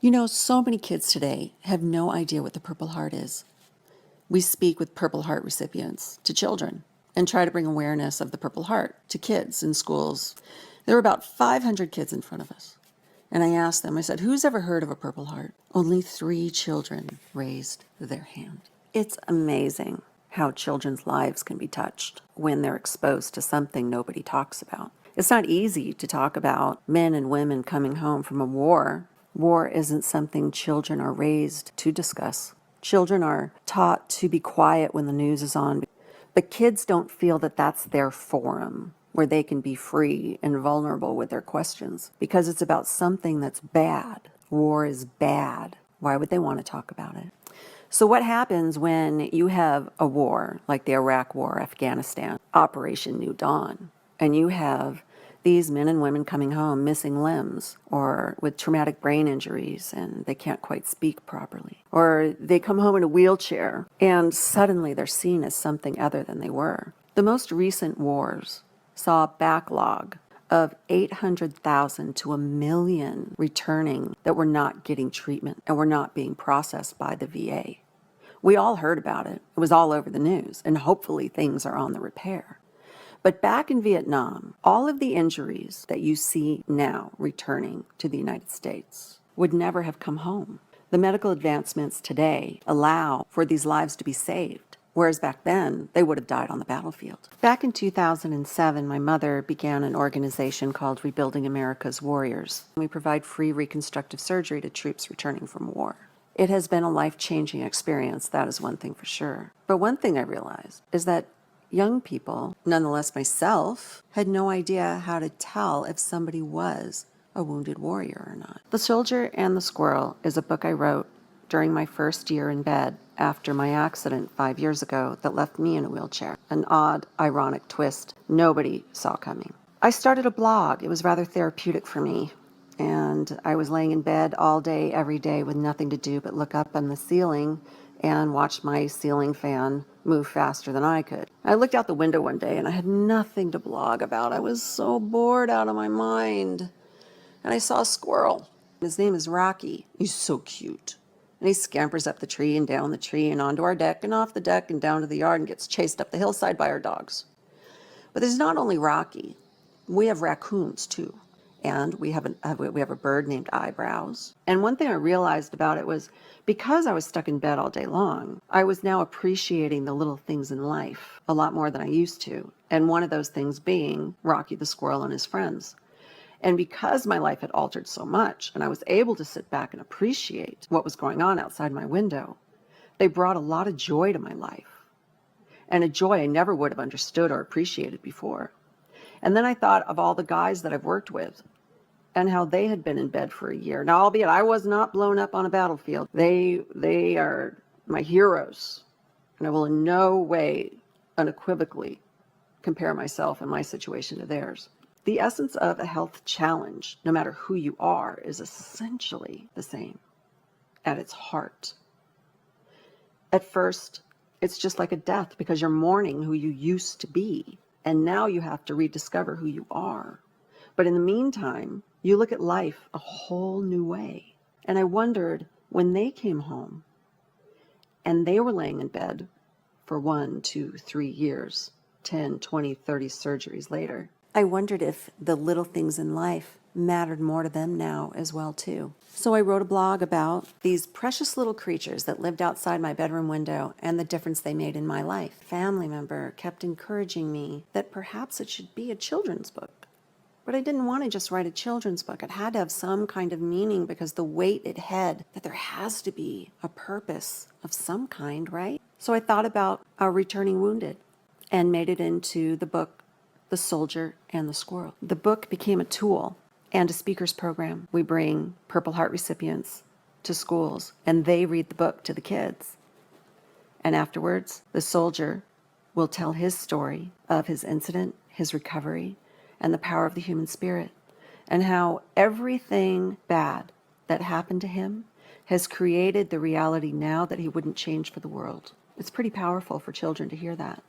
You know, so many kids today have no idea what the Purple Heart is. We speak with Purple Heart recipients to children and try to bring awareness of the Purple Heart to kids in schools. There were about 500 kids in front of us. And I asked them, I said, who's ever heard of a Purple Heart? Only 3 children raised their hand. It's amazing how children's lives can be touched when they're exposed to something nobody talks about. It's not easy to talk about men and women coming home from a war. War isn't something children are raised to discuss. Children are taught to be quiet when the news is on, but kids don't feel that that's their forum where they can be free and vulnerable with their questions because it's about something that's bad. War is bad. Why would they want to talk about it? So what happens when you have a war like the Iraq War, Afghanistan, Operation New Dawn, and you have these men and women coming home missing limbs or with traumatic brain injuries and they can't quite speak properly, or they come home in a wheelchair and suddenly they're seen as something other than they were. The most recent wars saw a backlog of 800,000 to 1 million returning that were not getting treatment and were not being processed by the VA. We all heard about it. It was all over the news, and hopefully things are on the repair. But back in Vietnam, all of the injuries that you see now returning to the United States would never have come home. The medical advancements today allow for these lives to be saved, whereas back then, they would have died on the battlefield. Back in 2007, my mother began an organization called Rebuilding America's Warriors. We provide free reconstructive surgery to troops returning from war. It has been a life-changing experience, that is one thing for sure. But one thing I realized is that young people, nonetheless myself, had no idea how to tell if somebody was a wounded warrior or not. The Soldier and the Squirrel is a book I wrote during my first year in bed after my accident 5 years ago that left me in a wheelchair. An odd, ironic twist nobody saw coming. I started a blog. It was rather therapeutic for me. And I was laying in bed all day, every day with nothing to do but look up on the ceiling and watch my ceiling fan move faster than I could. I looked out the window one day and I had nothing to blog about. I was so bored out of my mind. And I saw a squirrel. His name is Rocky. He's so cute. And he scampers up the tree and down the tree and onto our deck and off the deck and down to the yard and gets chased up the hillside by our dogs. But there's not only Rocky. We have raccoons too. And we have a bird named Eyebrows. And one thing I realized about it was because I was stuck in bed all day long, I was now appreciating the little things in life a lot more than I used to. And one of those things being Rocky the squirrel and his friends. And because my life had altered so much and I was able to sit back and appreciate what was going on outside my window, they brought a lot of joy to my life. And a joy I never would have understood or appreciated before. And then I thought of all the guys that I've worked with and how they had been in bed for a year. Now, albeit I was not blown up on a battlefield, they are my heroes. And I will in no way unequivocally compare myself and my situation to theirs. The essence of a health challenge, no matter who you are, is essentially the same at its heart. At first, it's just like a death because you're mourning who you used to be. And now you have to rediscover who you are. But in the meantime, you look at life a whole new way. And I wondered when they came home and they were laying in bed for 1, 2, 3 years, 10, 20, 30 surgeries later, I wondered if the little things in life mattered more to them now as well too. So I wrote a blog about these precious little creatures that lived outside my bedroom window and the difference they made in my life. A family member kept encouraging me that perhaps it should be a children's book. But I didn't want to just write a children's book. It had to have some kind of meaning because the weight it had, that there has to be a purpose of some kind, right? So I thought about our returning wounded and made it into the book, The Soldier and the Squirrel. The book became a tool and a speaker's program. We bring Purple Heart recipients to schools and they read the book to the kids. And afterwards, the soldier will tell his story of his incident, his recovery, and the power of the human spirit, and how everything bad that happened to him has created the reality now that he wouldn't change for the world. It's pretty powerful for children to hear that.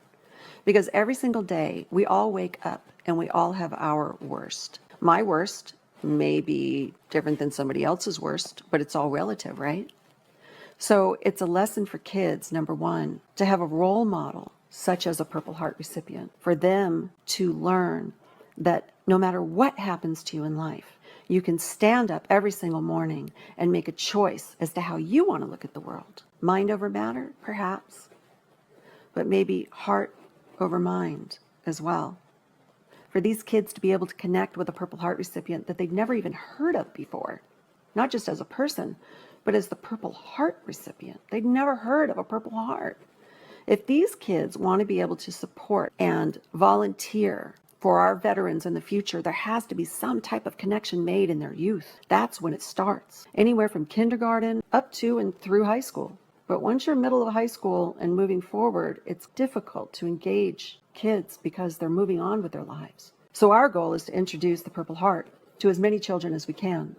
Because every single day, we all wake up and we all have our worst. My worst may be different than somebody else's worst, but it's all relative, right? So it's a lesson for kids, number one, to have a role model such as a Purple Heart recipient, for them to learn that no matter what happens to you in life, you can stand up every single morning and make a choice as to how you want to look at the world. Mind over matter, perhaps, but maybe heart over mind as well. For these kids to be able to connect with a Purple Heart recipient that they've never even heard of before, not just as a person, but as the Purple Heart recipient. They'd never heard of a Purple Heart. If these kids want to be able to support and volunteer for our veterans in the future, there has to be some type of connection made in their youth. That's when it starts, anywhere from kindergarten up to and through high school. But once you're middle of high school and moving forward, it's difficult to engage kids because they're moving on with their lives. So our goal is to introduce the Purple Heart to as many children as we can.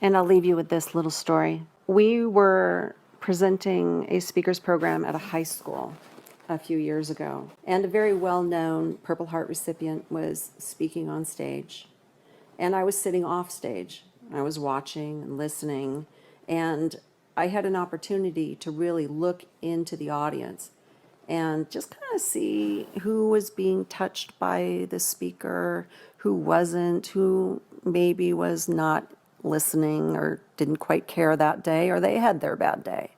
And I'll leave you with this little story. We were presenting a speakers program at a high school a few years ago, and a very well-known Purple Heart recipient was speaking on stage. And I was sitting off stage. I was watching and listening, and I had an opportunity to really look into the audience and just kind of see who was being touched by the speaker, who wasn't, who maybe was not listening or didn't quite care that day, or they had their bad day.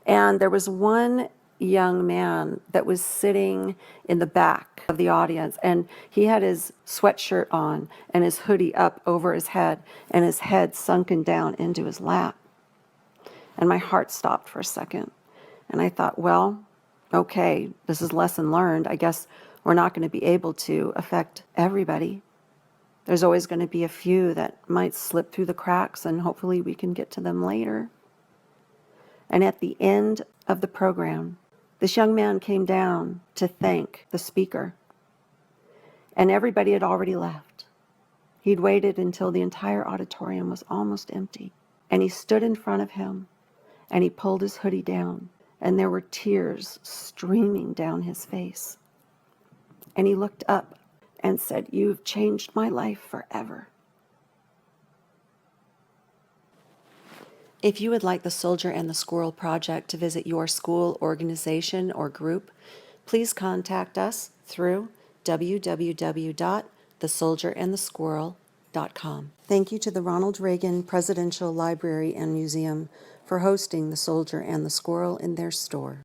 And there was one young man that was sitting in the back of the audience, and he had his sweatshirt on and his hoodie up over his head and his head sunken down into his lap. And my heart stopped for a second. And I thought, well, okay, this is lesson learned. I guess we're not going to be able to affect everybody. There's always going to be a few that might slip through the cracks, and hopefully we can get to them later. And at the end of the program, this young man came down to thank the speaker. And everybody had already left. He'd waited until the entire auditorium was almost empty. And he stood in front of him, and he pulled his hoodie down, and there were tears streaming down his face. And he looked up and said, "You've changed my life forever." If you would like the Soldier and the Squirrel Project to visit your school, organization, or group, please contact us through www.thesoldierandthesquirrel.com. Thank you to the Ronald Reagan Presidential Library and Museum for hosting the Soldier and the Squirrel in their store.